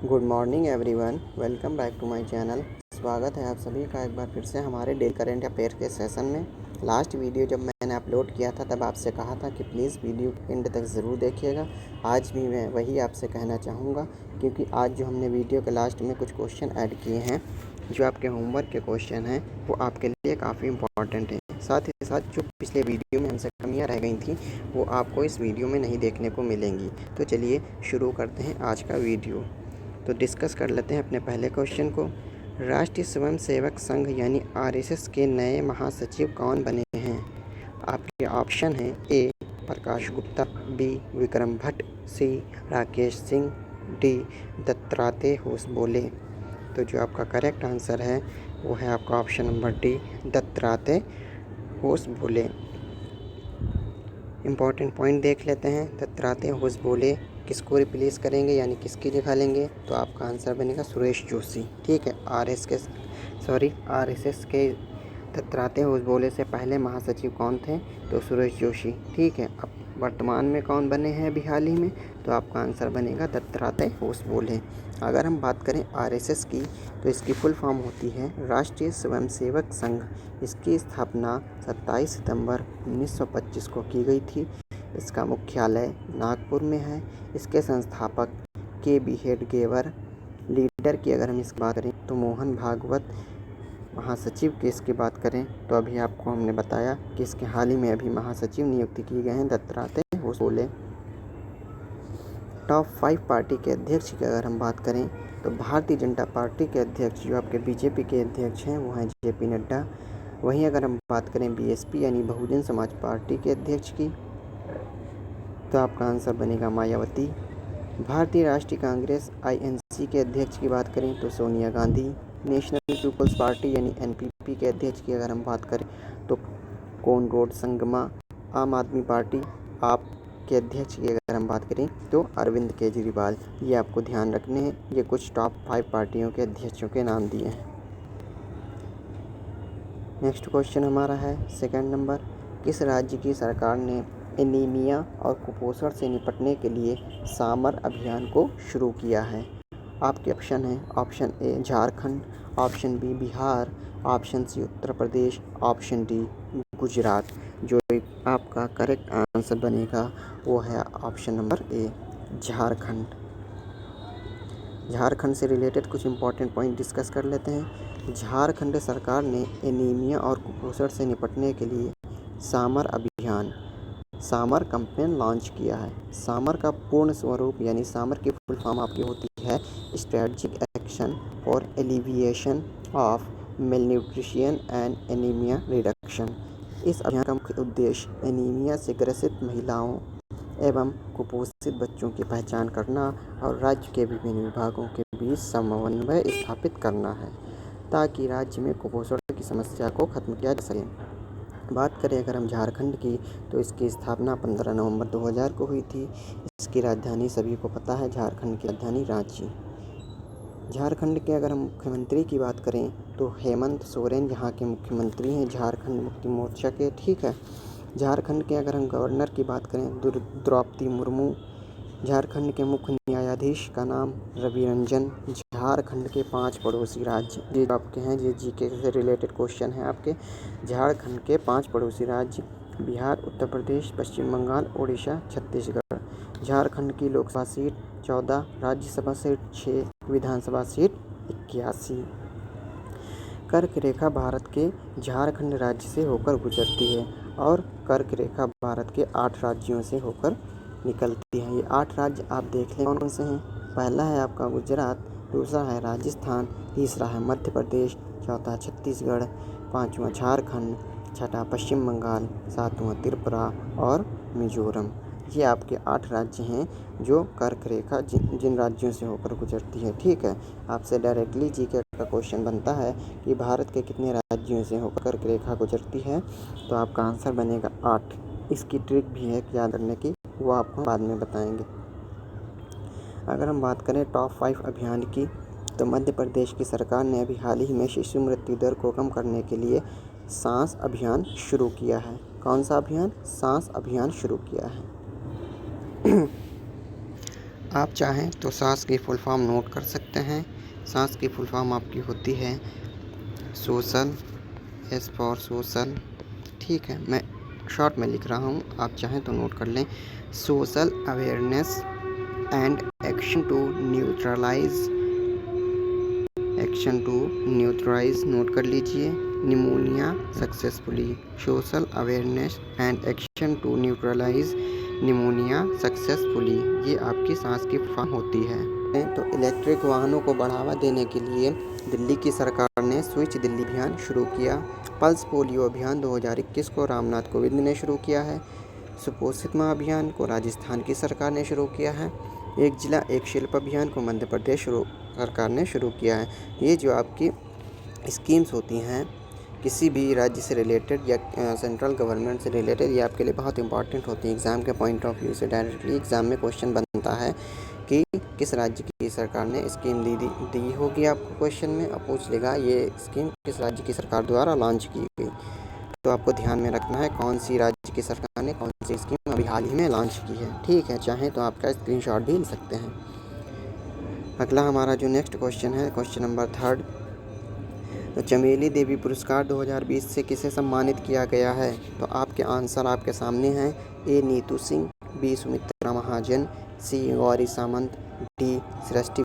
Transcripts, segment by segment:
Good morning everyone, welcome back to my channel. स्वागत है आप सभी का एक बार फिर से हमारे डेली करंट अफेयर के सेशन में। लास्ट वीडियो जब मैंने अपलोड किया था तब आपसे कहा था कि प्लीज़ वीडियो एंड तक ज़रूर देखिएगा। आज भी मैं वही आपसे कहना चाहूँगा, क्योंकि आज जो हमने वीडियो के लास्ट में कुछ क्वेश्चन ऐड किए हैं, जो आपके होमवर्क के क्वेश्चन हैं, वो आपके लिए काफ़ी इंपॉर्टेंट हैं। साथ ही साथ जो पिछले वीडियो में हमसे कमियाँ रह गई थी वो आपको इस वीडियो में नहीं देखने को मिलेंगी। तो चलिए शुरू करते हैं आज का वीडियो। तो डिस्कस कर लेते हैं अपने पहले क्वेश्चन को। राष्ट्रीय स्वयं सेवक संघ यानी आरएसएस के नए महासचिव कौन बने हैं? आपके ऑप्शन हैं ए प्रकाश गुप्ता, बी विक्रम भट्ट, सी राकेश सिंह, डी दत्तात्रेय होसबोले। तो जो आपका करेक्ट आंसर है वो है आपका option number D, Dattatreya Hosabale. Important point देख लेते हैं। दत्तात्रेय होसबोले किसको रिप्लेस करेंगे यानी किसकी जगह लेंगे? तो आपका आंसर बनेगा सुरेश जोशी। ठीक है, आरएसएस के दत्तात्रेय होसबोले से पहले महासचिव कौन थे? तो सुरेश जोशी। ठीक है, अब वर्तमान में कौन बने हैं अभी हाल ही में? तो आपका आंसर बनेगा दत्तात्रेय होसबोले। अगर हम बात करें आरएसएस की, तो इसकी फुल फॉर्म होती है राष्ट्रीय स्वयंसेवक संघ। इसकी स्थापना 27 सितंबर 1925 को की गई थी। इसका मुख्यालय नागपुर में है। इसके संस्थापक के.बी. हेडगेवर। लीडर की अगर हम इसकी बात करें तो मोहन भागवत। महासचिव की इसकी बात करें तो अभी आपको हमने बताया कि इसके हाल ही में अभी महासचिव नियुक्ति किए गए हैं दत्तात्रेय होसबोले। टॉप 5 पार्टी के अध्यक्ष की अगर हम बात करें तो भारतीय जनता पार्टी के अध्यक्ष जो आपके बीजेपी के अध्यक्ष हैं वो हैं जेपी नड्डा। वहीं अगर हम बात करें बीएसपी यानी बहुजन समाज पार्टी के अध्यक्ष की, तो आपका आंसर बनेगा मायावती। भारतीय राष्ट्रीय कांग्रेस आईएनसी के अध्यक्ष की बात करें तो Sonia Gandhi. National People's Party यानी एनपीपी के अध्यक्ष की अगर हम बात करें तो कोनराड संगमा। आम आदमी पार्टी आप के अध्यक्ष की अगर हम बात करें तो अरविंद केजरीवाल। ये आपको ध्यान रखने हैं, ये कुछ टॉप 5 पार्टियों के अध्यक्षों के नाम दिए हैं। नेक्स्ट क्वेश्चन हमारा है सेकंड नंबर। किस राज्य की सरकार ने एनीमिया और कुपोषण से निपटने के लिए सामर अभियान को शुरू किया है? आपके ऑप्शन हैं option A Jharkhand, option B Bihar, option C Uttar Pradesh, option D Gujarat. जो आपका करेक्ट आंसर बनेगा वो है option number A Jharkhand. Jharkhand से रिलेटेड कुछ इंपॉर्टेंट पॉइंट डिस्कस कर लेते हैं। झारखंड सरकार ने एनीमिया और कुपोषण से निपटने के लिए सामर अभियान, सामर कैंपेन लॉन्च किया है। सामर का पूर्ण स्वरूप यानी सामर की फुल फॉर्म आपकी होती है strategic action for alleviation of malnutrition and anaemia reduction. इस अभियान का मुख्य उद्देश्य एनीमिया से ग्रसित महिलाओं एवं कुपोषित बच्चों की पहचान करना और राज्य के विभिन्न विभागों के बीच समन्वय स्थापित करना है, ताकि राज्य में कुपोषण की समस्या को खत्म किया जा सके। बात करें अगर हम झारखंड की, तो इसकी स्थापना 15 नवंबर 2000 को हुई थी। इसकी राजधानी सभी को पता है, झारखंड की राजधानी रांची। झारखंड के अगर हम मुख्यमंत्री की बात करें तो हेमंत सोरेन यहाँ के मुख्यमंत्री हैं झारखंड मुक्ति मोर्चा के। ठीक है, झारखंड के अगर हम गवर्नर की बात करें द्रौपदी मुर्मू। झारखंड के मुख्य न्यायाधीश का नाम रवि रंजन। झारखंड के 5 पड़ोसी राज्य, ये आपके हैं, ये जीके से रिलेटेड क्वेश्चन है आपके। झारखंड के 5 पड़ोसी राज्य बिहार, उत्तर प्रदेश, पश्चिम बंगाल, उड़ीसा, छत्तीसगढ़। झारखंड की लोकसभा सीट 14, राज्यसभा सीट 6, विधानसभा सीट 81। कर्क रेखा भारत के झारखंड राज्य से होकर गुजरती है और कर्क रेखा भारत के 8 राज्यों से होकर निकलती है। ये 8 राज्य आप देख लें कौन कौन से हैं। पहला है आपका गुजरात, दूसरा है राजस्थान, तीसरा है मध्य प्रदेश, चौथा छत्तीसगढ़, पांचवा झारखंड, छठा पश्चिम बंगाल, सातवां त्रिपुरा और मिजोरम। ये आपके 8 राज्य हैं जो कर्क रेखा जिन राज्यों से होकर गुजरती है। ठीक है, आपसे डायरेक्टली जीके का क्वेश्चन बनता है कि भारत के कितने राज्यों से होकर कर्क रेखा गुजरती है, तो आपका आंसर बनेगा 8। इसकी ट्रिक भी है याद रखने की, वो आपको बाद में बताएंगे। अगर हम बात करें टॉप 5 अभियान की, तो मध्य प्रदेश की सरकार ने अभी हाल ही में शिशु मृत्यु दर को कम करने के लिए सांस अभियान शुरू किया है। कौन सा अभियान? सांस अभियान शुरू किया है। आप चाहें तो सास की फुल फॉर्म नोट कर सकते हैं। सास की फुल फॉर्म आपकी होती है सोशल, एस फॉर सोशल। ठीक है, मैं शॉर्ट में लिख रहा हूँ, आप चाहें तो नोट कर लें। Social awareness and action to neutralise note कर लीजिए। Pneumonia successfully. Social awareness and action to neutralise pneumonia successfully, ये आपकी सांस की फॉर्म होती है। तो इलेक्ट्रिक वाहनों को बढ़ावा देने के लिए दिल्ली की सरकार ने स्विच दिल्ली अभियान शुरू किया। पल्स पोलियो अभियान 2021 को रामनाथ कोविंद ने शुरू किया है। सुपोषित माह अभियान को राजस्थान की सरकार ने शुरू किया है। एक जिला एक शिल्प अभियान को मध्य प्रदेश सरकार ने शुरू किया है। ये जो आपकी स्कीम्स होती हैं किसी भी राज्य से रिलेटेड या सेंट्रल गवर्नमेंट से रिलेटेड, ये आपके लिए बहुत इंपॉर्टेंट होती है। एग्ज़ाम के पॉइंट ऑफ व्यू से डायरेक्टली एग्ज़ाम में क्वेश्चन बनता है कि किस राज्य की सरकार ने स्कीम दी होगी आपको क्वेश्चन में, और पूछ लेगा ये स्कीम किस राज्य की सरकार द्वारा लॉन्च की गई। तो आपको ध्यान में रखना है कौन सी राज्य की सरकार ने कौन सी स्कीम अभी हाल ही में लॉन्च की है। ठीक है, चाहें तो आपका स्क्रीनशॉट भी ले सकते हैं। अगला हमारा जो नेक्स्ट क्वेश्चन है, क्वेश्चन नंबर 3, तो चमेली देवी पुरस्कार 2020 से किसे सम्मानित किया गया है? तो आपके आंसर आपके सामने हैं। ए नीतू सिंह, बी सुमित्रा महाजन, सी गौरी सामंत, डी सृष्टि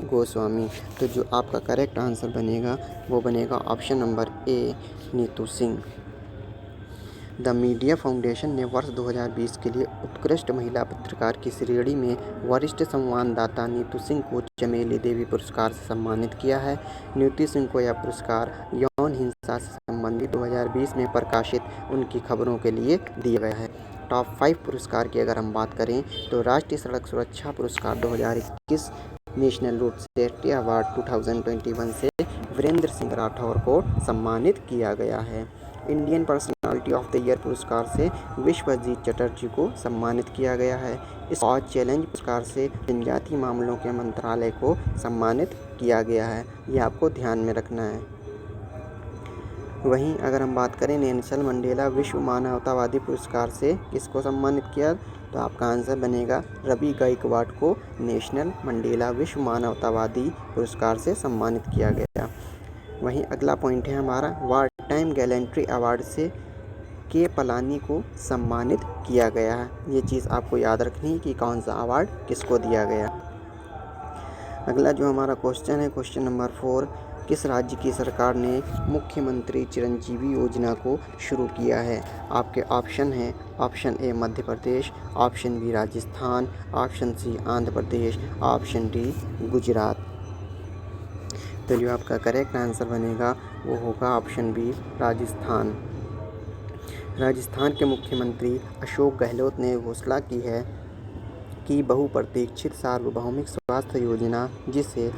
गोस्वामी। तो जो आपका करेक्ट आंसर बनेगा वो बनेगा option number A Neetu Singh. The media foundation ने वर्ष 2020 के लिए उत्कृष्ट महिला पत्रकार की श्रेणी में वरिष्ठ संवाददाता नीतू सिंह को चमेली देवी पुरस्कार से सम्मानित किया है। नीतू सिंह को यह पुरस्कार यौन हिंसा से संबंधित 2020 में प्रकाशित उनकी खबरों के लिए दिया गया है। टॉप 5 पुरस्कार की अगर हम बात करें तो राष्ट्रीय सड़क सुरक्षा पुरस्कार 2021, नेशनल रोड सेफ्टी अवार्ड 2021 से वीरेंद्र सिंह राठौर को सम्मानित किया गया है। Indian personality of the year पुरस्कार से विश्वजीत चटर्जी को सम्मानित किया गया है। स्कॉच चैलेंज पुरस्कार से जनजातीय मामलों के मंत्रालय को सम्मानित किया गया है। ये आपको ध्यान में रखना है। वहीं अगर हम बात करें नेल्सन मंडेला विश्व मानवतावादी पुरस्कार से किसको सम्मानित किया, तो आपका आंसर बनेगा रवि गायकवाड़ को नेशनल मंडेला विश्व मानवतावादी पुरस्कार से सम्मानित किया गया। वहीं अगला पॉइंट है हमारा, वार टाइम गैलेंट्री अवार्ड से के पलानी को सम्मानित किया गया है। ये चीज़ आपको याद रखनी है कि कौन सा अवार्ड किसको दिया गया। अगला जो हमारा क्वेश्चन है, क्वेश्चन नंबर 4, किस राज्य की सरकार ने मुख्यमंत्री चिरंजीवी योजना को शुरू किया है? आपके ऑप्शन हैं, option A Madhya Pradesh, option B Rajasthan, option C Andhra Pradesh, option D Gujarat. तो जो आपका करेक्ट आंसर बनेगा वो होगा ऑप्शन बी राजस्थान। राजस्थान के मुख्यमंत्री अशोक गहलोत ने घोषणा की है कि बहुप्रतीक्षित सार्वभौमिक स्वास्थ्य योजना, जिसे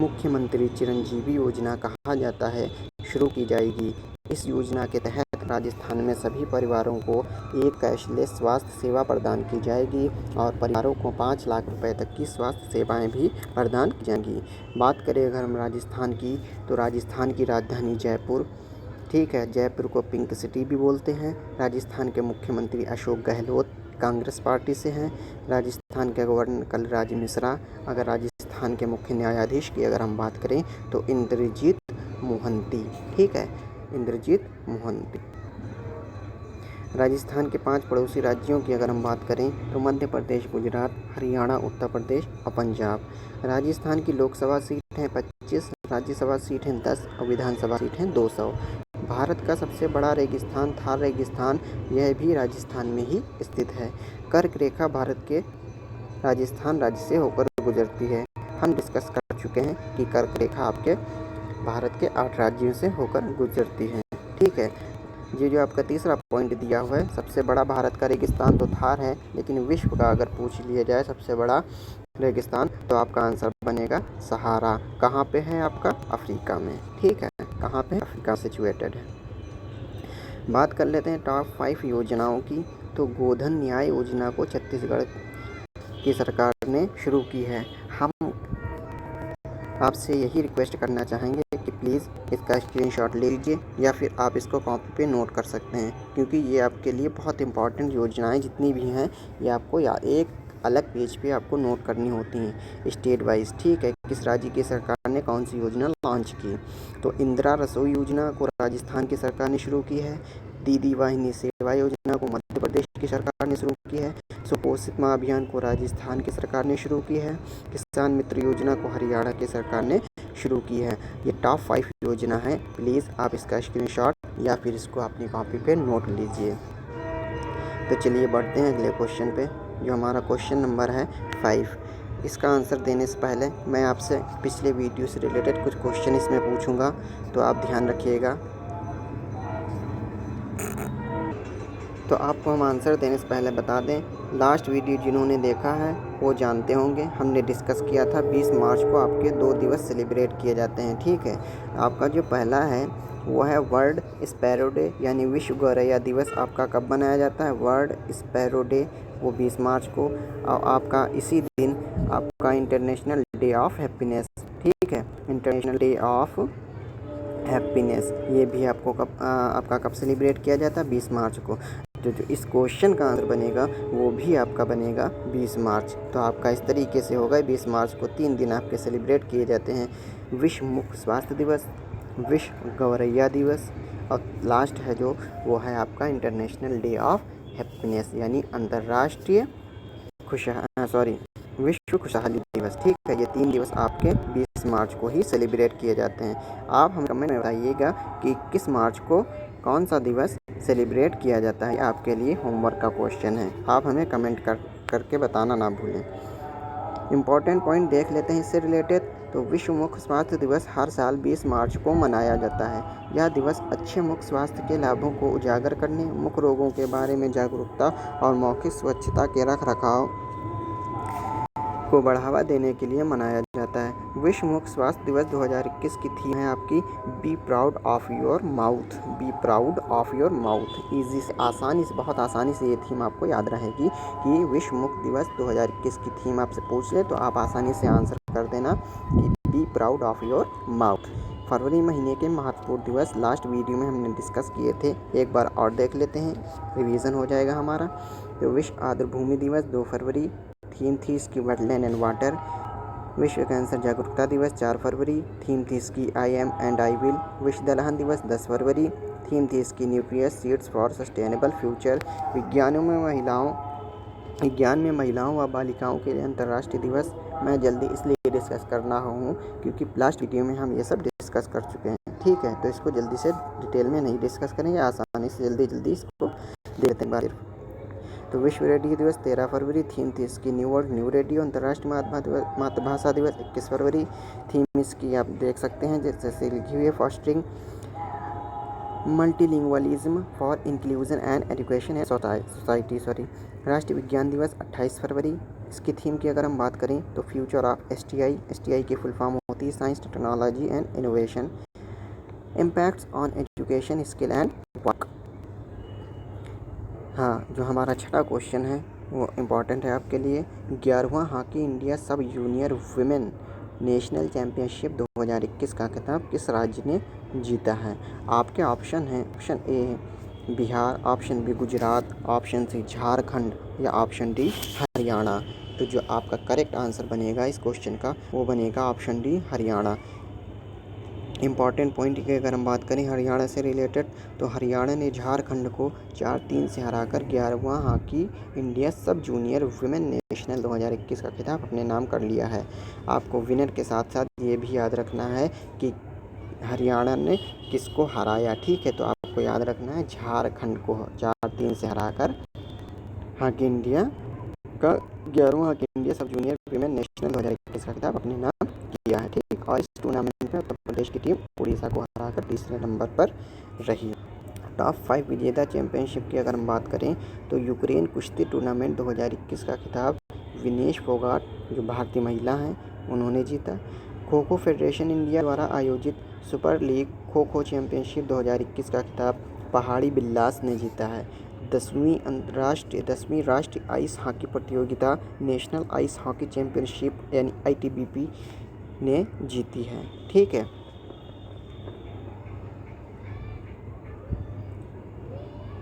मुख्यमंत्री चिरंजीवी योजना कहा जाता है, शुरू की जाएगी। इस योजना के तहत राजस्थान में सभी परिवारों को एक कैशलेस स्वास्थ्य सेवा प्रदान की जाएगी और परिवारों को 5 लाख रुपए तक की स्वास्थ्य सेवाएं भी प्रदान की जाएंगी। बात करें अगर हम राजस्थान की, तो राजस्थान की राजधानी जयपुर, ठीक है, जयपुर को पिंक सिटी भी बोलते हैं। राजस्थान के मुख्यमंत्री अशोक गहलोत कांग्रेस पार्टी से हैं। राजस्थान के गवर्नर कलराज मिश्रा। अगर राजस्थान के मुख्य न्यायाधीश की अगर हम बात करें तो इंद्रजीत मोहंती, ठीक है, इंद्रजीत मोहंती। राजस्थान के 5 पड़ोसी राज्यों की अगर हम बात करें तो मध्य प्रदेश, गुजरात, हरियाणा, उत्तर प्रदेश और पंजाब। राजस्थान की लोकसभा सीट हैं 25, राज्यसभा सीट हैं 10 और विधानसभा सीट हैं 200। भारत का सबसे बड़ा रेगिस्तान थार रेगिस्तान, यह भी राजस्थान में ही स्थित है। कर्क रेखा भारत के राजस्थान राज्य से होकर गुजरती है। हम डिस्कस कर चुके हैं कि कर्क रेखा आपके भारत के 8 राज्यों से होकर गुजरती है, ठीक है। ये जो आपका तीसरा पॉइंट दिया हुआ है, सबसे बड़ा भारत का रेगिस्तान तो थार है, लेकिन विश्व का अगर पूछ लिया जाए सबसे बड़ा रेगिस्तान, तो आपका आंसर बनेगा सहारा। कहाँ पे है आपका? अफ्रीका में, ठीक है, कहाँ पे? अफ्रीका सिचुएटेड है। बात कर लेते हैं टॉप 5 योजनाओं की। तो गोधन न्याय योजना को छत्तीसगढ़ की सरकार ने शुरू की है। हम आपसे यही रिक्वेस्ट करना चाहेंगे कि प्लीज़ इसका स्क्रीनशॉट ले लीजिए या फिर आप इसको कॉपी पे नोट कर सकते हैं, क्योंकि ये आपके लिए बहुत इंपॉर्टेंट योजनाएं जितनी भी हैं ये आपको एक अलग पेज पे आपको नोट करनी होती हैं स्टेट वाइज। ठीक है, किस राज्य की सरकार ने कौन सी योजना लॉन्च की। तो इंदिरा रसोई योजना को राजस्थान की सरकार ने शुरू की है। दीदी वाहिनी सेवा योजना को मध्य प्रदेश की सरकार ने शुरू की है। सुपोषित माँ अभियान को राजस्थान की सरकार ने शुरू की है। किसान मित्र योजना को हरियाणा की सरकार ने शुरू की है। ये टॉप 5 योजना है। प्लीज़ आप इसका स्क्रीनशॉट या फिर इसको अपनी कॉपी पे नोट लीजिए। तो चलिए बढ़ते हैं अगले क्वेश्चन पे, जो हमारा क्वेश्चन नंबर है 5। इसका आंसर देने से पहले मैं आपसे पिछले वीडियो से रिलेटेड कुछ क्वेश्चन इसमें पूछूंगा, तो आप ध्यान रखिएगा। तो आपको हम आंसर देने से पहले बता दें, लास्ट वीडियो जिन्होंने देखा है वो जानते होंगे, हमने डिस्कस किया था 20 मार्च को आपके 2 दिवस सेलिब्रेट किए जाते हैं। ठीक है, आपका जो पहला है वो है वर्ल्ड स्पैरो डे, यानी विश्व गौरैया दिवस आपका कब मनाया जाता है। वर्ल्ड स्पैरो डे वो 20 मार्च को। और आपका इसी दिन आपका इंटरनेशनल डे ऑफ हैप्पीनेस। ठीक है, इंटरनेशनल डे ऑफ हैप्पीनेस ये भी आपका कब सेलिब्रेट किया जाता है, 20 मार्च को। जो इस क्वेश्चन का आंसर बनेगा वो भी आपका बनेगा 20 मार्च। तो आपका इस तरीके से होगा, 20 मार्च को 3 दिन आपके सेलिब्रेट किए जाते हैं। विश्व मुख स्वास्थ्य दिवस, विश्व गौरैया दिवस, और लास्ट है जो वो है आपका इंटरनेशनल डे ऑफ हैप्पीनेस, यानी अंतर्राष्ट्रीय विश्व खुशहाली दिवस। ठीक है, ये 3 दिवस आपके 20 मार्च को ही सेलिब्रेट किए जाते हैं। आप हमें कमेंट में बताइएगा कि किस मार्च को कौन सा दिवस सेलिब्रेट किया जाता है। आपके लिए होमवर्क का क्वेश्चन है, आप हमें कमेंट करके बताना ना भूलें। इम्पॉर्टेंट पॉइंट देख लेते हैं इससे रिलेटेड। तो विश्व मुख स्वास्थ्य दिवस हर साल 20 मार्च को मनाया जाता है। यह दिवस अच्छे मुख स्वास्थ्य के लाभों को उजागर करने, मुख रोगों के बारे में जागरूकता और मौखिक स्वच्छता के रखरखाव को बढ़ावा देने के लिए मनाया जाता है। विश्व मुख स्वास्थ्य दिवस 2021 की थीम है आपकी B proud of your mouth. B proud of your mouth. Easy से बहुत आसानी से ये थीम आपको याद रहेगी कि विश्व मुख दिवस 2021 की थीम आपसे पूछ ले तो आप आसानी से आंसर कर देना कि be proud of your mouth. फरवरी महीने के महत्वपूर्ण दिवस लास्ट वीडियो में हमने डिस्कस किए थे, एक बार और देख लेते हैं, रिवीजन हो जाएगा हमारा। तो विश्व आर्द्रभूमि दिवस 2 फरवरी, थीम थी इसकी वेटलैंड एंड वाटर। विश्व कैंसर जागरूकता दिवस 4 फरवरी, थीम थी इसकी I am and I will. विश्व दलहन दिवस 10 फरवरी, थीम थी इसकी nucleus seeds for sustainable future. विज्ञान में महिलाओं व बालिकाओं के लिए अंतर्राष्ट्रीय दिवस मैं जल्दी इसलिए डिस्कस करना हूँ क्योंकि लास्ट वीडियो में हम ये सब डिस्कस कर चुके हैं। ठीक है, तो इसको जल्दी से डिटेल में नहीं डिस्कस करेंगे, आसानी से जल्दी इसको देते हैं। तो विश्व रेडियो दिवस 13 फरवरी, थीम थी इसकी न्यू वर्ल्ड न्यू रेडियो। अंतर्राष्ट्रीय मातृभाषा दिवस 21 फरवरी, थीम इसकी आप देख सकते हैं जैसे लिखी हुई है, fostering multilingualism for inclusion and education and society. राष्ट्रीय विज्ञान दिवस 28 फरवरी, इसकी थीम की अगर हम बात करें तो फ्यूचर ऑफ एसटीआई की फुल फॉर्म होती है science technology and innovation. Impacts on education skill and work. हाँ, जो हमारा छठा क्वेश्चन है वो इम्पॉर्टेंट है आपके लिए। 11वां hockey India sub junior women national championship 2021 का खिताब किस राज्य ने जीता है। आपके ऑप्शन हैं, option A Bihar, option B Gujarat, option C Jharkhand या ऑप्शन डी हरियाणा। तो जो आपका करेक्ट आंसर बनेगा इस क्वेश्चन का वो बनेगा option D Haryana. Important point की अगर हम बात करें हरियाणा से रिलेटेड, तो हरियाणा ने झारखंड को 4-3 से हराकर 11वां hockey India sub junior women national 2021 का खिताब अपने नाम कर लिया है। आपको विनर के साथ साथ ये भी याद रखना है कि हरियाणा ने किसको हराया। ठीक है, तो आपको याद रखना है झारखंड को 4-3 से हराकर हॉकी इंडिया का 11वां hockey India sub junior women national 2021 का खिताब अपने नाम किया है। ठीक, और इस टूर्नामेंट में उत्तर प्रदेश की टीम उड़ीसा को हराकर तीसरे नंबर पर रही। टॉप 5 विजेता चैंपियनशिप की अगर हम बात करें तो यूक्रेन कुश्ती टूर्नामेंट 2021 का खिताब विनेश फोगाट जो भारतीय महिला हैं उन्होंने जीता। खो खो फेडरेशन इंडिया द्वारा आयोजित super league kho kho championship 2021 का खिताब पहाड़ी बिल्लास ने जीता है। 10वीं राष्ट्रीय आइस हॉकी प्रतियोगिता नेशनल आइस हॉकी चैंपियनशिप यानी ITBP ने जीती है। ठीक है,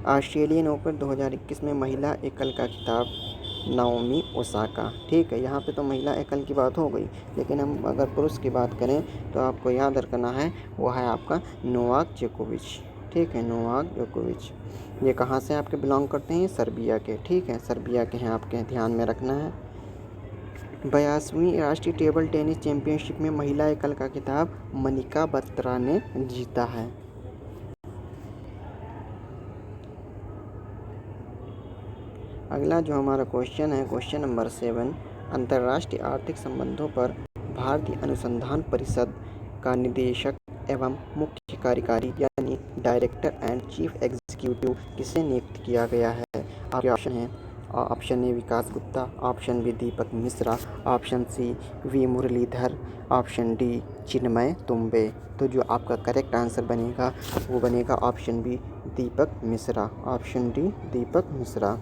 ऑस्ट्रेलियन ओपन 2021 में महिला एकल का खिताब नाओमी ओसाका। ठीक है, यहाँ पे तो महिला एकल की बात हो गई, लेकिन हम अगर पुरुष की बात करें तो आपको याद रखना है वो है आपका नोवाक जोकोविच। ठीक है, नोवाक जोकोविच। ये कहाँ से आपके बिलोंग करते हैं? सर्बिया के। ठीक है, सर्बिया के हैं, आपके ध्यान में रखना है। 82वीं राष्ट्रीय टेबल टेनिस चैंपियनशिप में महिला एकल का खिताब मनिका बत्रा ने जीता है। अगला जो हमारा क्वेश्चन है, क्वेश्चन नंबर 7, अंतर्राष्ट्रीय आर्थिक संबंधों पर भारतीय अनुसंधान परिषद का निदेशक एवं मुख्य कार्यकारी यानी डायरेक्टर एंड चीफ एग्जीक्यूटिव किसे नियुक्त किया गया है? आपके ऑप्शन हैं, option A Vikas Gupta, option B Deepak Mishra, option C V Muralidhar, option D Chinmay Tumbe. तो जो आपका करेक्ट आंसर बनेगा वो बनेगा option B Deepak Mishra. Option D Deepak Mishra.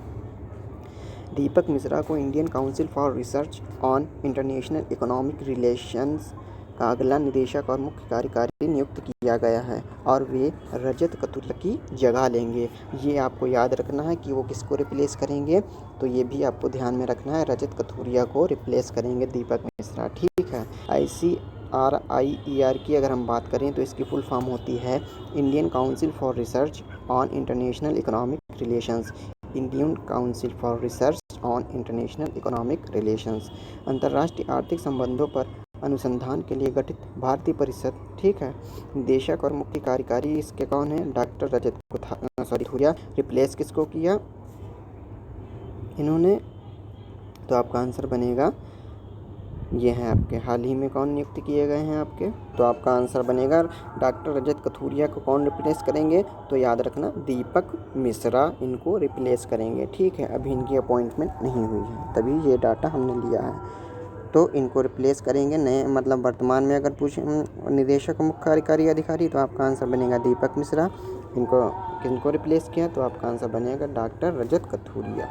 Deepak Mishra को Indian Council for Research on International Economic Relations का अगला निदेशक और मुख्य कार्यकारी नियुक्त किया गया है और वे रजत कथुरिया की जगह लेंगे। ये आपको याद रखना है कि वो किसको रिप्लेस करेंगे, तो ये भी आपको ध्यान में रखना है, रजत कथुरिया को रिप्लेस करेंगे दीपक मिश्रा। ठीक है, ICRIER की अगर हम बात करें तो इसकी फुल फॉर्म होती है Indian Council for Research on International Economic relations. Indian Council for Research on International Economic relations अंतर्राष्ट्रीय आर्थिक संबंधों पर अनुसंधान के लिए गठित भारतीय परिषद। ठीक है, निदेशक और मुख्य कार्यकारी इसके कौन है? डॉक्टर रजत कथुरिया। रिप्लेस किसको किया इन्होंने? तो आपका आंसर बनेगा, ये हैं आपके हाल ही में कौन नियुक्त किए गए हैं आपके, तो आपका आंसर बनेगा डॉक्टर रजत कथुरिया को कौन रिप्लेस करेंगे? तो याद रखना दीपक मिश्रा इनको रिप्लेस करेंगे। ठीक है, अभी इनकी अपॉइंटमेंट नहीं हुई है, तभी ये डाटा हमने लिया है। तो इनको रिप्लेस करेंगे नए, मतलब वर्तमान में अगर पूछें निदेशक मुख्य कार्यकारी अधिकारी तो आपका आंसर बनेगा दीपक मिश्रा। इनको किनको रिप्लेस किया? तो आपका आंसर बनेगा डॉक्टर रजत कथुरिया।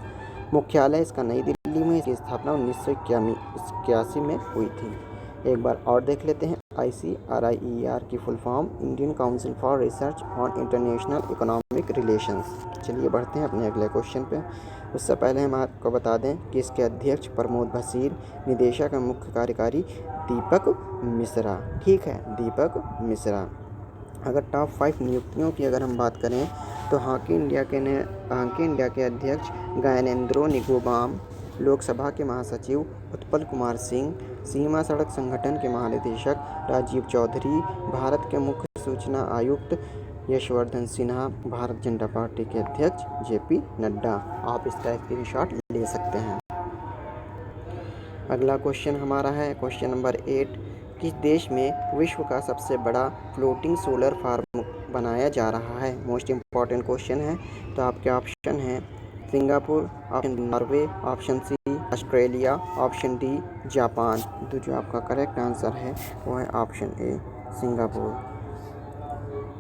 मुख्यालय इसका नई दिल्ली में, इसकी स्थापना 1981 में हुई थी। एक बार और देख लेते हैं, ICRIER की full form Indian Council for Research on International Economic relations. चलिए बढ़ते हैं अपने अगले क्वेश्चन पे। उससे पहले हम आपको बता दें कि इसके अध्यक्ष प्रमोद भसीन, निदेशक एवं मुख्य कार्यकारी दीपक मिश्रा। ठीक है, दीपक मिश्रा। अगर टॉप 5 नियुक्तियों की अगर हम बात करें तो हॉकी इंडिया के अध्यक्ष ज्ञानेंद्रो निगोबाम, लोकसभा के महासचिव उत्पल कुमार सिंह, सीमा सड़क संगठन के महानिदेशक राजीव चौधरी, भारत के मुख्य सूचना आयुक्त यशवर्धन सिन्हा, भारत जनता पार्टी के अध्यक्ष JP नड्डा। आप इसका स्क्रीनशॉट ले सकते हैं। अगला क्वेश्चन हमारा है क्वेश्चन नंबर 8, किस देश में विश्व का सबसे बड़ा फ्लोटिंग सोलर फार्म बनाया जा रहा है? मोस्ट इम्पॉर्टेंट क्वेश्चन है। तो आपके ऑप्शन हैं Singapore, option B Norway, option C Australia, option D Japan. तो जो आपका करेक्ट आंसर है वो है ऑप्शन ए सिंगापुर।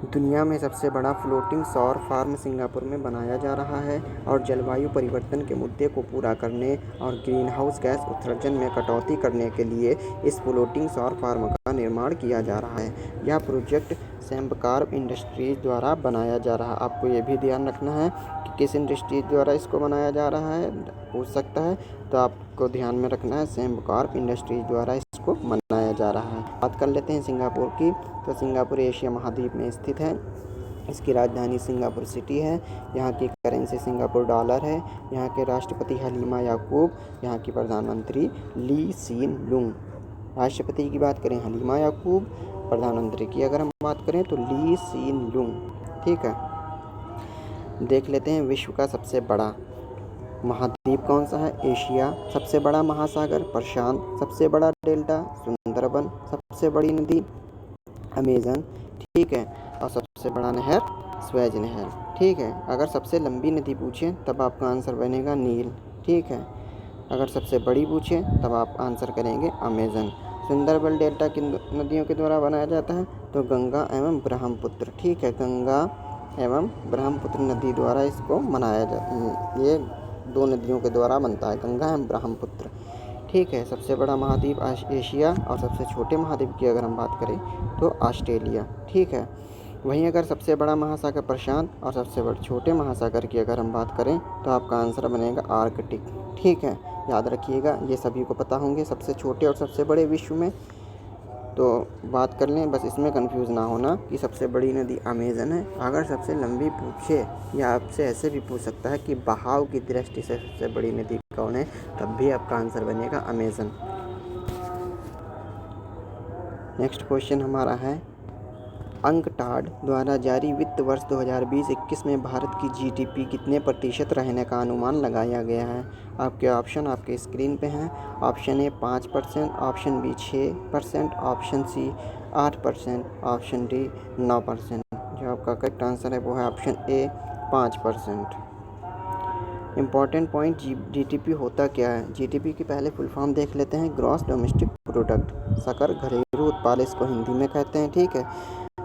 दुनिया में सबसे बड़ा फ्लोटिंग सौर फार्म सिंगापुर में बनाया जा रहा है और जलवायु परिवर्तन के मुद्दे को पूरा करने और ग्रीन हाउस गैस उत्सर्जन में कटौती करने के लिए इस फ्लोटिंग सौर फार्म का निर्माण किया जा रहा है। यह प्रोजेक्ट सैम्बकॉर्प इंडस्ट्रीज द्वारा बनाया जा रहा है। आपको ये भी ध्यान रखना है कि किस इंडस्ट्रीज द्वारा इसको बनाया जा रहा है, पूछ सकता है, तो आपको ध्यान में रखना है सैम्बकॉर्प इंडस्ट्रीज द्वारा इसको बनाया जा रहा है। बात कर लेते हैं सिंगापुर की, तो सिंगापुर एशिया महाद्वीप में स्थित है। इसकी राजधानी सिंगापुर सिटी है। यहाँ की करेंसी सिंगापुर डॉलर है। यहाँ के राष्ट्रपति हलीमा याकूब, यहाँ की प्रधानमंत्री ली सीन लुंग। राष्ट्रपति की बात करें हलीमा याकूब, प्रधानमंत्री की अगर हम बात करें तो ली सीन लुंग। ठीक है, देख लेते हैं विश्व का सबसे बड़ा महाद्वीप कौन सा है? एशिया। सबसे बड़ा महासागर प्रशांत। सबसे बड़ा डेल्टा सुंदरबन। सबसे बड़ी नदी अमेजन। ठीक है, और सबसे बड़ा नहर स्वेज नहर। ठीक है, अगर सबसे लंबी नदी पूछें तब आपका आंसर बनेगा नील। ठीक है, अगर सबसे बड़ी पूछें तब आप आंसर करेंगे अमेजन। सुंदरबन डेल्टा किन नदियों के द्वारा बनाया जाता है? तो गंगा एवं ब्रह्मपुत्र। ठीक है, गंगा एवं ब्रह्मपुत्र नदी द्वारा इसको बनाया ये 2 नदियों के द्वारा बनता है, गंगा एवं ब्रह्मपुत्र। ठीक है, सबसे बड़ा महाद्वीप एशिया और सबसे छोटे महाद्वीप की अगर हम बात करें तो ऑस्ट्रेलिया। ठीक है, वहीं अगर सबसे बड़ा महासागर प्रशांत और सबसे बड़े छोटे महासागर की अगर हम बात करें तो आपका आंसर बनेगा आर्कटिक। ठीक है, याद रखिएगा, ये सभी को पता होंगे सबसे छोटे और सबसे बड़े विश्व में। तो बात कर लें, बस इसमें कंफ्यूज ना होना कि सबसे बड़ी नदी अमेज़न है। अगर सबसे लंबी पूछे या आपसे ऐसे भी पूछ सकता है कि बहाव की दृष्टि से सबसे बड़ी नदी कौन है, तब भी आपका आंसर बनेगा अमेज़न। नेक्स्ट क्वेश्चन हमारा है, अंकटाड द्वारा जारी वित्त वर्ष 2020-21 में भारत की जीडीपी कितने प्रतिशत रहने का अनुमान लगाया गया है। आपके ऑप्शन आपके स्क्रीन पे हैं। Option A 5%, option B 6%, option C 8%, option D 9%। जो आपका करेक्ट आंसर है वो है option A 5%। Important point, GDP होता क्या है। जीडीपी की पहले फुल फॉर्म देख लेते हैं, ग्रॉस डोमेस्टिक प्रोडक्ट, सकल घरेलू उत्पाद इसको हिंदी में कहते हैं। ठीक है,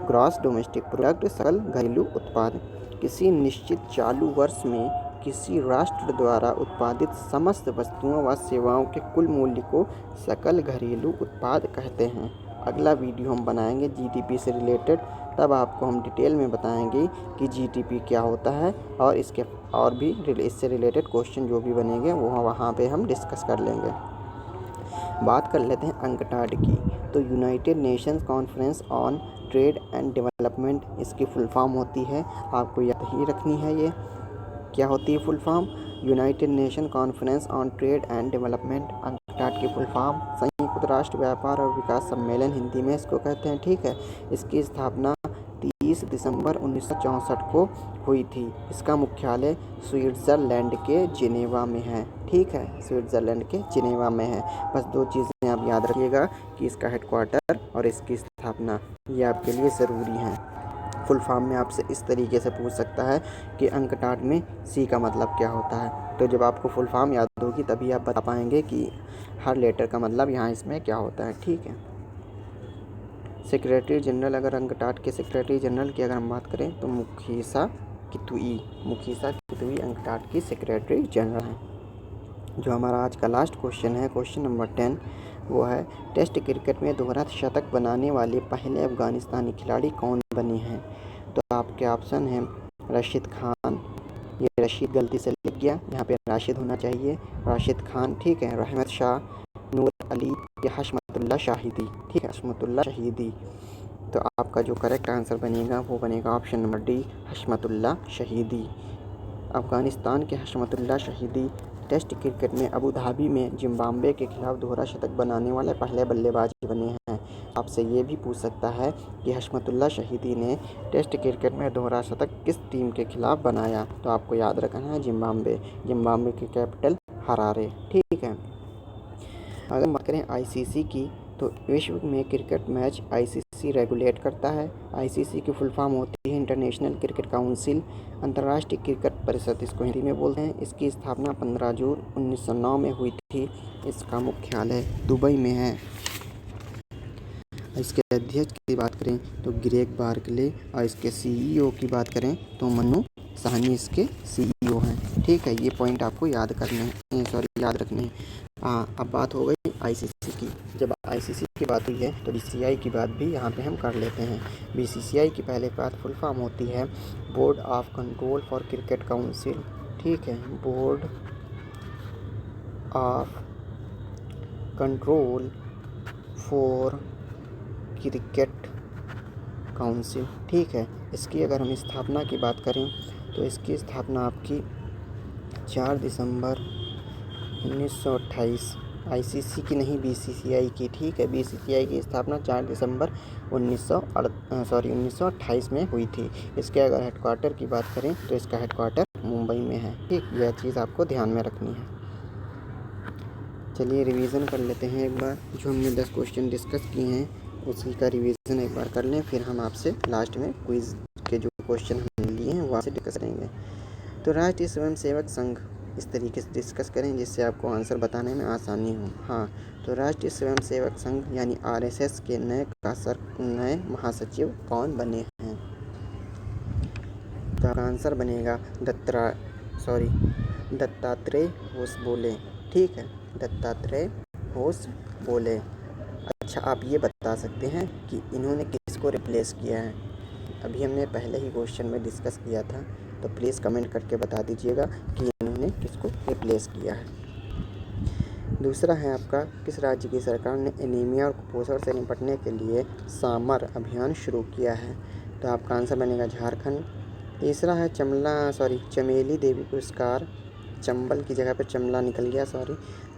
ग्रॉस डोमेस्टिक प्रोडक्ट, सकल घरेलू उत्पाद। किसी निश्चित चालू वर्ष में किसी राष्ट्र द्वारा उत्पादित समस्त वस्तुओं व सेवाओं के कुल मूल्य को सकल घरेलू उत्पाद कहते हैं। अगला वीडियो हम बनाएंगे जीडीपी से रिलेटेड, तब आपको हम डिटेल में बताएंगे कि जीडीपी क्या होता है और इसके और भी इससे रिलेटेड क्वेश्चन जो भी बनेंगे वो वहाँ पे हम डिस्कस कर लेंगे। बात कर लेते हैं अंकटाड की। तो United Nations conference on trade and development इसकी फुल फॉर्म होती है, आपको याद ही रखनी है। ये क्या होती है full form, United nation conference on trade and development. UNCTAD की फुल फॉर्म संयुक्त राष्ट्र व्यापार और विकास सम्मेलन हिंदी में इसको कहते हैं। ठीक है, इसकी स्थापना 30 दिसंबर 1964 को हुई थी। इसका मुख्यालय स्विट्ज़रलैंड के जिनेवा में है। ठीक है, स्विट्ज़रलैंड के जिनेवा में है। बस दो चीज़ें आप याद रखिएगा कि इसका हेडक्वार्टर और इसकी स्थापना, ये आपके लिए ज़रूरी हैं। फुल फॉर्म में आपसे इस तरीके से पूछ सकता है कि अंकटाड में सी का मतलब क्या होता है। तो जब आपको फुल फॉर्म याद होगी तभी आप बता पाएंगे कि हर लेटर का मतलब यहाँ इसमें क्या होता है। ठीक है, सेक्रेटरी जनरल, अगर अंकटाड के सेक्रेटरी जनरल की अगर हम बात करें तो मुखीसा कितुई अंकटाड की सेक्रेटरी जनरल हैं। जो हमारा आज का लास्ट क्वेश्चन है, क्वेश्चन नंबर 10, वो है टेस्ट क्रिकेट में दोहरा शतक बनाने वाले पहले अफगानिस्तानी खिलाड़ी कौन बने हैं। तो आपके ऑप्शन हैं रशीद खान, ये रशीद गलती से लिख गया, यहाँ पे राशिद होना चाहिए, राशिद खान। ठीक है, रहमत शाह, नूर अली या हशमतुल्लाह शाहिदी। ठीक है, हशमतुल्लाह शाहिदी। तो आपका जो करेक्ट आंसर बनेगा वो बनेगा option number D, Hashmatullah Shahidi. Afghanistan के हशमतुल्लाह शाहिदी टेस्ट क्रिकेट में अबू धाबी में जिम्बाब्वे के खिलाफ दोहरा शतक बनाने वाले पहले बल्लेबाज बने हैं। आपसे ये भी पूछ सकता है कि हशमतुल्लाह शाहिदी ने टेस्ट क्रिकेट में दोहरा शतक किस टीम के खिलाफ बनाया। तो आपको याद रखना है जिम्बाब्वे की कैपिटल हरारे। ठीक है, अगर बात करें आईसीसी की, तो विश्व में क्रिकेट मैच आईसीसी रेगुलेट करता है। आईसीसी की फुल फॉर्म होती है इंटरनेशनल क्रिकेट काउंसिल, अंतर्राष्ट्रीय क्रिकेट परिषद इसको हिंदी में बोलते हैं। इसकी स्थापना 15 जून 1909 में हुई थी। इसका मुख्यालय दुबई में है। इसके अध्यक्ष की बात करें तो ग्रेग बार्कले, और इसके सीईओ की बात करें तो मनु साहनी इसके सीईओ हैं। ठीक है, ये पॉइंट आपको याद रखने हैं। अब बात हो गई आईसीसी की। जब आईसीसी की बात हुई है तो बीसीसीआई की बात भी यहाँ पे हम कर लेते हैं। बीसीसीआई की पहले बात फुल फॉर्म होती है board of control for cricket council. ठीक है, board of control for cricket council. ठीक है, इसकी अगर हम स्थापना की बात करें तो इसकी स्थापना आपकी 4 दिसंबर 1928, आईसीसी की नहीं बीसीसीआई की। ठीक है, बीसीसीआई की स्थापना 4 दिसंबर 1928 में हुई थी। इसके अगर हेडक्वार्टर की बात करें तो इसका हेडक्वार्टर मुंबई में है। ठीक, यह चीज़ आपको ध्यान में रखनी है। चलिए रिवीजन कर लेते हैं एक बार, जो हमने 10 क्वेश्चन डिस्कस किए हैं उसी का रिवीजन एक बार कर लें, फिर हम आपसे लास्ट में क्विज़ के जो क्वेश्चन हमने लिए हैं वो आपसे डिस्कस करेंगे। तो राष्ट्रीय स्वयंसेवक संघ इस तरीके से डिस्कस करें जिससे आपको आंसर बताने में आसानी हो। हाँ, तो राष्ट्रीय स्वयंसेवक संघ यानी आरएसएस के नए महासचिव कौन बने हैं। तो आंसर बनेगा दत्तात्रेय होसबोले। ठीक है, दत्तात्रेय होसबोले। अच्छा, आप ये बता सकते हैं कि इन्होंने किसको रिप्लेस किया है। अभी हमने पहले ही क्वेश्चन में डिस्कस किया था, तो प्लीज़ कमेंट करके बता दीजिएगा कि इन्होंने किसको रिप्लेस किया है। दूसरा है आपका, किस राज्य की सरकार ने एनीमिया और कुपोषण से निपटने के लिए सामर अभियान शुरू किया है? तो आपका आंसर बनेगा झारखंड। तीसरा है चमेली देवी पुरस्कार, चंबल की जगह पर चमला निकल गया,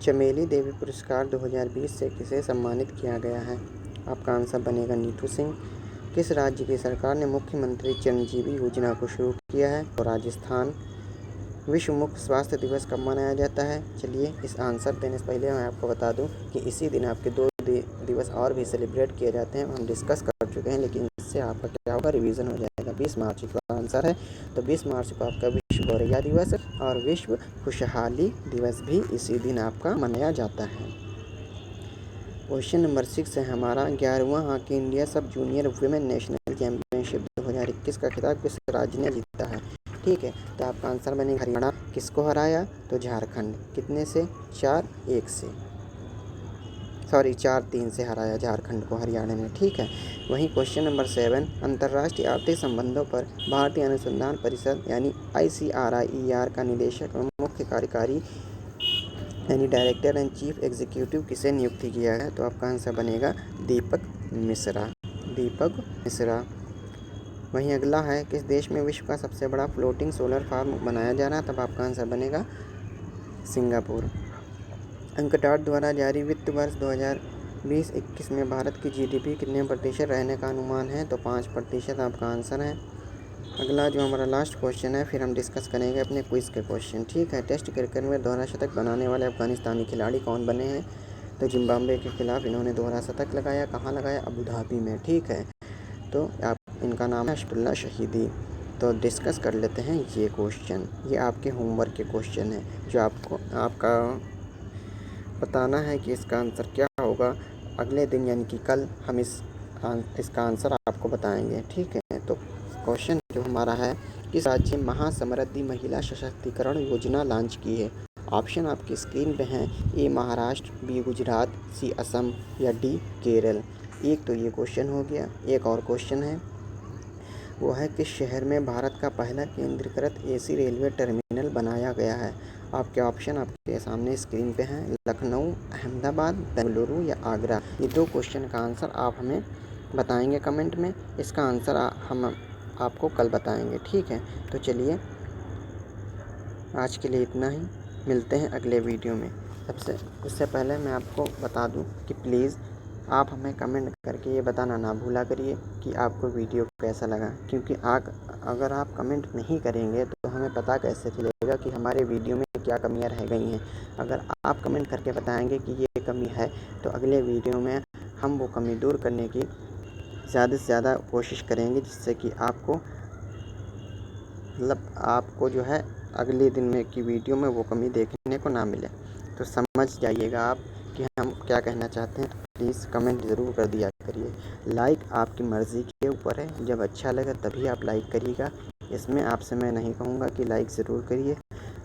चमेली देवी पुरस्कार 2020 से किसे सम्मानित किया गया है? आपका आंसर बनेगा नीतू सिंह। किस राज्य की सरकार ने मुख्यमंत्री चिरंजीवी योजना को शुरू किया है? तो राजस्थान। विश्व मुख स्वास्थ्य दिवस कब मनाया जाता है? चलिए, इस आंसर देने से पहले मैं आपको बता दूं कि इसी दिन आपके 2 दिवस और भी सेलिब्रेट किए जाते हैं, हम डिस्कस कर चुके हैं, लेकिन इससे आपका क्या होगा, रिवीजन हो जाएगा। 20 मार्च का आंसर है, तो 20 मार्च को आपका विश्व गौरैया दिवस और विश्व खुशहाली दिवस भी इसी दिन आपका मनाया जाता है। क्वेश्चन नंबर 6 है हमारा, 11वां hockey India sub junior women national championship 2021 का खिताब किस राज्य ने जीता है? ठीक है, तो आपका आंसर बनेगा हरियाणा। किसको हराया? तो झारखंड। कितने से? 4-1 से, 4-3 से हराया झारखंड को हरियाणा ने। ठीक है, वहीं क्वेश्चन नंबर 7, अंतर्राष्ट्रीय आर्थिक संबंधों पर भारतीय अनुसंधान परिषद यानी ICRIER का निदेशक और मुख्य कार्यकारी यानी डायरेक्टर एंड चीफ एग्जीक्यूटिव किसे नियुक्ति किया है? तो आपका आंसर बनेगा दीपक मिश्रा। वहीं अगला है, किस देश में विश्व का सबसे बड़ा फ्लोटिंग सोलर फार्म बनाया जा रहा है? तब आपका आंसर बनेगा सिंगापुर। अंकटाड द्वारा जारी वित्त वर्ष 2020-21 में भारत की GDP कितने प्रतिशत रहने का अनुमान है? तो 5% आपका आंसर है। अगला जो हमारा लास्ट क्वेश्चन है, फिर हम डिस्कस करेंगे अपने क्विज़ के क्वेश्चन। ठीक है, टेस्ट क्रिकेट में दोहरा शतक बनाने वाले अफगानिस्तानी खिलाड़ी कौन बने हैं? तो जिम्बाब्वे के खिलाफ इन्होंने दोहरा शतक लगाया। कहाँ लगाया? अबू धाबी में। ठीक है, तो आप इनका नाम है अशफाकुल्ला शहीदी। तो डिस्कस कर लेते हैं ये क्वेश्चन। ये आपके होमवर्क के क्वेश्चन है, जो आपका बताना है कि इसका आंसर क्या होगा। अगले दिन यानी कि कल हम इसका आंसर आपको बताएंगे। ठीक है, तो क्वेश्चन जो हमारा है, किस राज्य में महासमृद्धि महिला सशक्तिकरण योजना लॉन्च की है? ऑप्शन आपकी स्क्रीन पे हैं। ए महाराष्ट्र, बी गुजरात, सी असम या डी केरल। एक तो ये क्वेश्चन हो गया। एक और क्वेश्चन है, वो है किस शहर में भारत का पहला केंद्रीकृत AC रेलवे टर्मिनल बनाया गया है? आपके ऑप्शन आपके सामने स्क्रीन पे हैं। लखनऊ, अहमदाबाद, बेंगलुरु या आगरा। ये 2 क्वेश्चन का आंसर आप हमें बताएंगे कमेंट में। इसका आंसर हम आपको कल बताएंगे। ठीक है, तो चलिए आज के लिए इतना ही, मिलते हैं अगले वीडियो में। उससे पहले मैं आपको बता दूं कि प्लीज़ आप हमें कमेंट करके ये बताना ना भूला करिए कि आपको वीडियो कैसा लगा, क्योंकि अगर आप कमेंट नहीं करेंगे तो हमें पता कैसे चलेगा कि हमारे वीडियो में क्या कमियां रह गई हैं। अगर आप कमेंट करके बताएंगे कि ये कमी है, तो अगले वीडियो में हम वो कमी दूर करने की ज़्यादा से ज़्यादा कोशिश करेंगे, जिससे कि आपको जो है अगले दिन में की वीडियो में वो कमी देखने को ना मिले। तो समझ जाइएगा आप कि हम क्या कहना चाहते हैं। प्लीज़ कमेंट ज़रूर कर दिया करिए। लाइक आपकी मर्ज़ी के ऊपर है, जब अच्छा लगे तभी आप लाइक करिएगा। इसमें आपसे मैं नहीं कहूँगा कि लाइक ज़रूर करिए।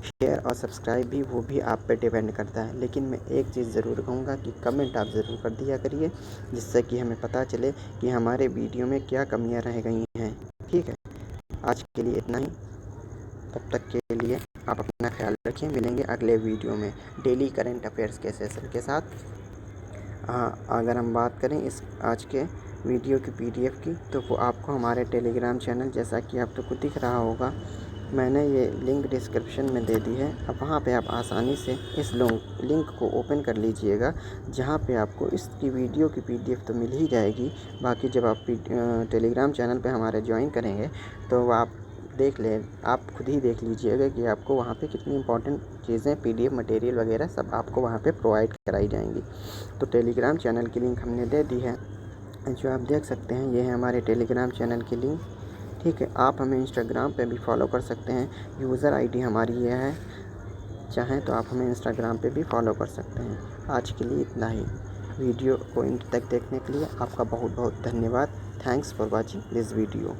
शेयर और सब्सक्राइब भी वो भी आप पे डिपेंड करता है, लेकिन मैं एक चीज़ ज़रूर कहूँगा कि कमेंट आप ज़रूर कर दिया करिए, जिससे कि हमें पता चले कि हमारे वीडियो में क्या कमियाँ रह गई हैं। ठीक है, आज के लिए इतना ही। तब तक के लिए आप अपना ख्याल रखिए। मिलेंगे अगले वीडियो में डेली करंट अफेयर्स के सेशन के साथ। अगर हम बात करें इस आज के वीडियो की PDF की, तो वो आपको हमारे टेलीग्राम चैनल, जैसा कि आपको खुद दिख रहा होगा, मैंने ये लिंक डिस्क्रिप्शन में दे दी है। अब वहाँ पे आप आसानी से इस लिंक को ओपन कर लीजिएगा, जहाँ पे आपको इसकी वीडियो की PDF तो मिल ही जाएगी। बाकी जब आप टेलीग्राम चैनल पे हमारे ज्वाइन करेंगे, तो आप आप खुद ही देख लीजिएगा कि आपको वहाँ पे कितनी इंपॉर्टेंट चीज़ें PDF मटेरियल वगैरह सब आपको वहाँ पे प्रोवाइड कराई जाएंगी। तो टेलीग्राम चैनल की लिंक हमने दे दी है, जो आप देख सकते हैं। ये है हमारे टेलीग्राम चैनल की लिंक। ठीक है, आप हमें इंस्टाग्राम पे भी फॉलो कर सकते हैं। यूज़र ID हमारी ये है। चाहें तो आप हमें इंस्टाग्राम पे भी फॉलो कर सकते हैं। आज के लिए इतना ही। वीडियो को इंट तक देखने के लिए आपका बहुत बहुत धन्यवाद। Thanks for watching this video.